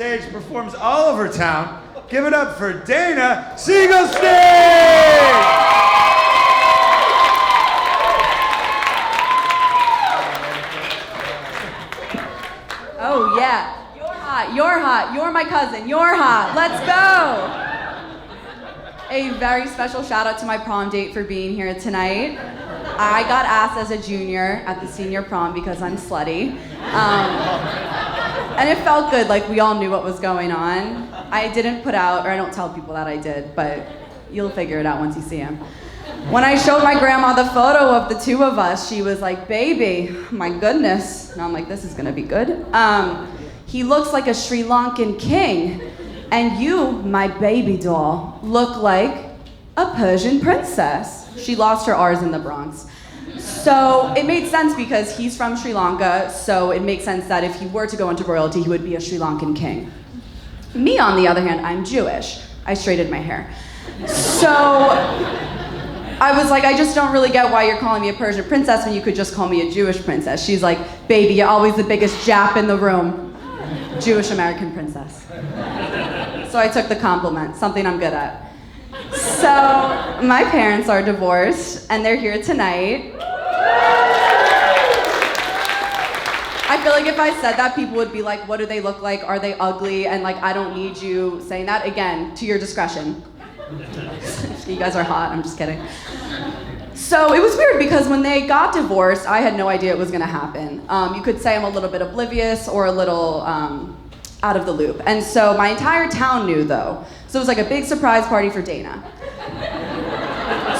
Stage performs all over town. Give it up for Dana Siegelstein! Oh yeah, you're hot, you're my cousin, you're hot, let's go! A very special shout out to my prom date for being here tonight. I got asked as a junior at the senior prom because I'm slutty. And it felt good, like we all knew what was going on. I didn't put out, or I don't tell people that I did, but you'll figure it out once you see him. When I showed my grandma the photo of the two of us, she was like, baby, my goodness. And I'm like, this is gonna be good. He looks like a Sri Lankan king. And you, my baby doll, look like a Persian princess. She lost her R's in the Bronx. So it made sense because he's from Sri Lanka, so it makes sense that if he were to go into royalty, he would be a Sri Lankan king. Me, on the other hand, I'm Jewish. I straightened my hair. So I was like, I just don't really get why you're calling me a Persian princess when you could just call me a Jewish princess. She's like, baby, you're always the biggest Jap in the room. Jewish American princess. So I took the compliment, something I'm good at. So my parents are divorced and they're here tonight. I feel like if I said that, people would be like, what do they look like? Are they ugly? And like, I don't need you saying that. Again, to your discretion. You guys are hot, I'm just kidding. So it was weird because when they got divorced, I had no idea it was gonna happen. You could say I'm a little bit oblivious or a little out of the loop. And so my entire town knew though. So it was like a big surprise party for Dana.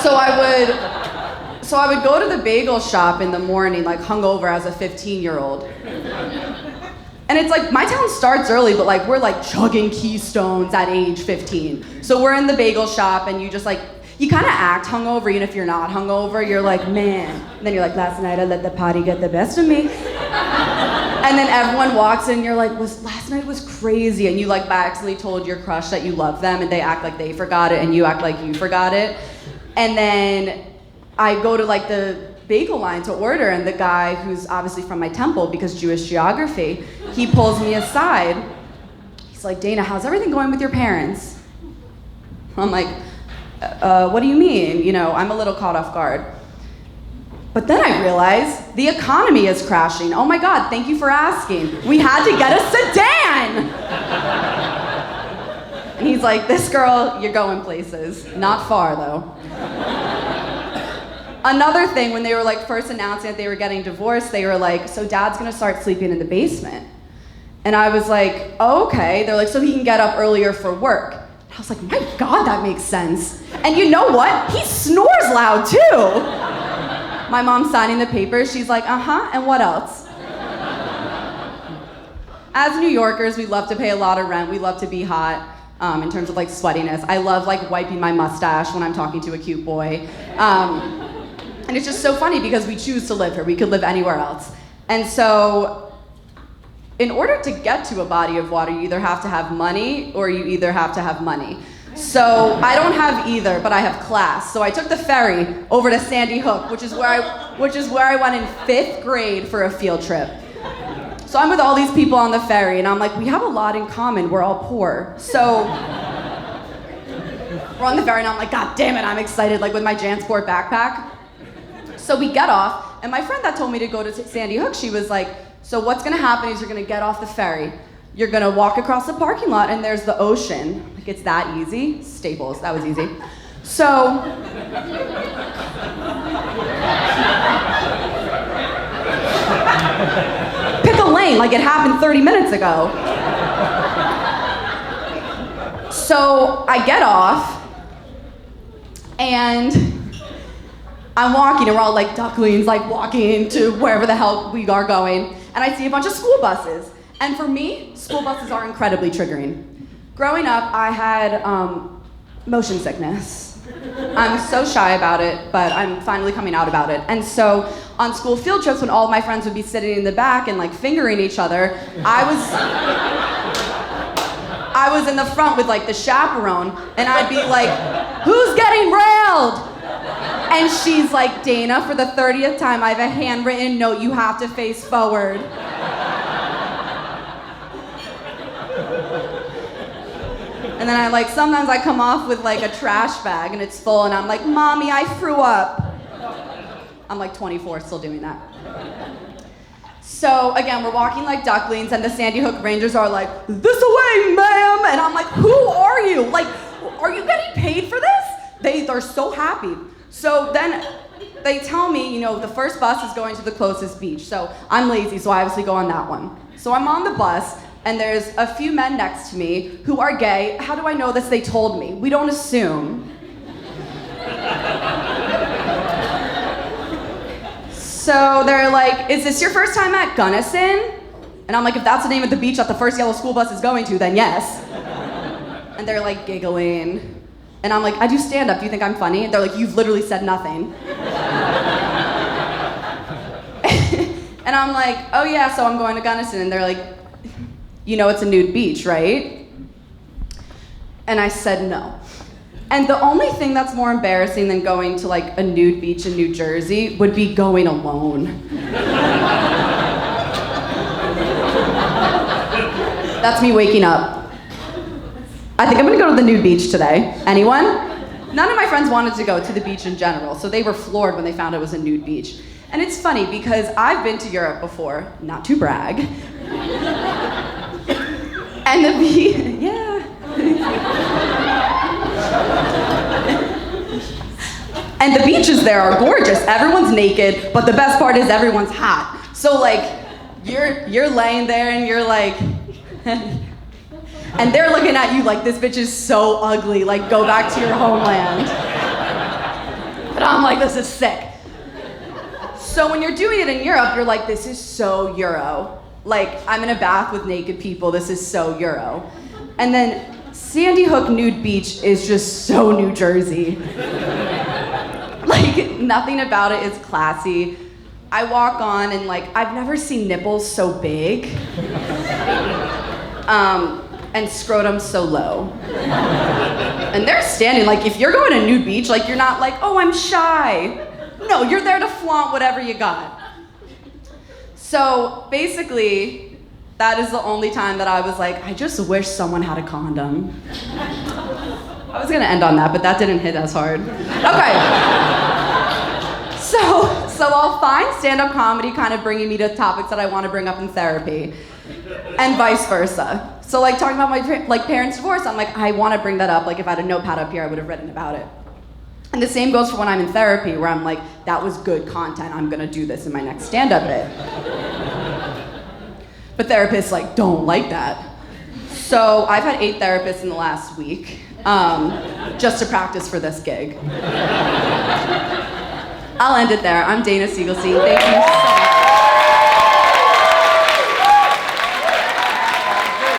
So I would go to the bagel shop in the morning, like hungover as a 15-year-old. And it's like, my town starts early, but like we're like chugging Keystones at age 15. So we're in the bagel shop and you just like, you kind of act hungover even if you're not hungover. You're like, man. And then you're like, last night I let the party get the best of me. And then everyone walks in and you're like, last night was crazy. And you like accidentally told your crush that you love them and they act like they forgot it and you act like you forgot it. And then I go to like the bagel line to order and the guy who's obviously from my temple because Jewish geography, he pulls me aside. He's like, Dana, how's everything going with your parents? I'm like, what do you mean? You know, I'm a little caught off guard. But then I realized the economy is crashing. Oh my God, thank you for asking. We had to get a sedan. And he's like, this girl, you're going places. Not far though. Another thing, when they were like first announcing that they were getting divorced, they were like, so dad's gonna start sleeping in the basement. And I was like, oh, okay. They're like, so he can get up earlier for work. And I was like, my God, that makes sense. And you know what? He snores loud too. My mom's signing the papers. She's like, uh-huh, and what else? As New Yorkers, we love to pay a lot of rent. We love to be hot in terms of like sweatiness. I love like wiping my mustache when I'm talking to a cute boy. And it's just so funny because we choose to live here. We could live anywhere else. And so in order to get to a body of water, you either have to have money or you either have to have money. So I don't have either, but I have class. So I took the ferry over to Sandy Hook, which is where I went in 5th grade for a field trip. So I'm with all these people on the ferry, and I'm like, we have a lot in common. We're all poor. So we're on the ferry, and I'm like, God damn it, I'm excited, like with my JanSport backpack. So we get off, and my friend that told me to go to Sandy Hook, she was like, so what's gonna happen is you're gonna get off the ferry. You're gonna walk across the parking lot and there's the ocean. Like, it's that easy. Staples, that was easy. So, pick a lane, like it happened 30 minutes ago. So I get off and I'm walking and we're all like ducklings, like walking to wherever the hell we are going. And I see a bunch of school buses. And for me, school buses are incredibly triggering. Growing up, I had motion sickness. I'm so shy about it, but I'm finally coming out about it. And so on school field trips, when all of my friends would be sitting in the back and like fingering each other, I was in the front with like the chaperone, and I'd be like, who's getting railed? And she's like, Dana, for the 30th time, I have a handwritten note, you have to face forward. And then sometimes I come off with like a trash bag and it's full and I'm like, Mommy, I threw up. I'm like 24, still doing that. So again, we're walking like ducklings and the Sandy Hook Rangers are like, this away, ma'am. And I'm like, who are you? Like, are you getting paid for this? They're so happy. So then they tell me, the first bus is going to the closest beach. So I'm lazy, so I obviously go on that one. So I'm on the bus, and there's a few men next to me who are gay. How do I know this? They told me. We don't assume. So they're like, is this your first time at Gunnison? And I'm like, if that's the name of the beach that the first yellow school bus is going to, then yes. And they're like giggling. And I'm like, I do stand up, do you think I'm funny? And they're like, you've literally said nothing. And I'm like, oh yeah, so I'm going to Gunnison. And they're like, it's a nude beach, right? And I said no. And the only thing that's more embarrassing than going to like a nude beach in New Jersey would be going alone. That's me waking up. I think I'm gonna go to the nude beach today. Anyone? None of my friends wanted to go to the beach in general, so they were floored when they found it was a nude beach. And it's funny because I've been to Europe before, not to brag. And the beach, yeah. And the beaches there are gorgeous. Everyone's naked, but the best part is everyone's hot. So like, you're laying there and you're like, and they're looking at you like, this bitch is so ugly, like go back to your homeland. But I'm like, this is sick. So when you're doing it in Europe, you're like, this is so Euro. Like, I'm in a bath with naked people, this is so Euro. And then Sandy Hook Nude Beach is just so New Jersey. Like, nothing about it is classy. I walk on and like, I've never seen nipples so big. And scrotum so low. And they're standing, like if you're going to nude beach, like you're not like, oh, I'm shy. No, you're there to flaunt whatever you got. So basically, that is the only time that I was like, I just wish someone had a condom. I was gonna end on that, but that didn't hit as hard. Okay. So I'll find stand-up comedy kind of bringing me to topics that I want to bring up in therapy, and vice versa. So like talking about my parents' divorce, I'm like, I want to bring that up. Like if I had a notepad up here, I would have written about it. And the same goes for when I'm in therapy, where I'm like, that was good content. I'm gonna do this in my next stand-up bit. But therapists like don't like that. So I've had 8 therapists in the last week, just to practice for this gig. I'll end it there. I'm Dana Siegelstein. Thank you so much.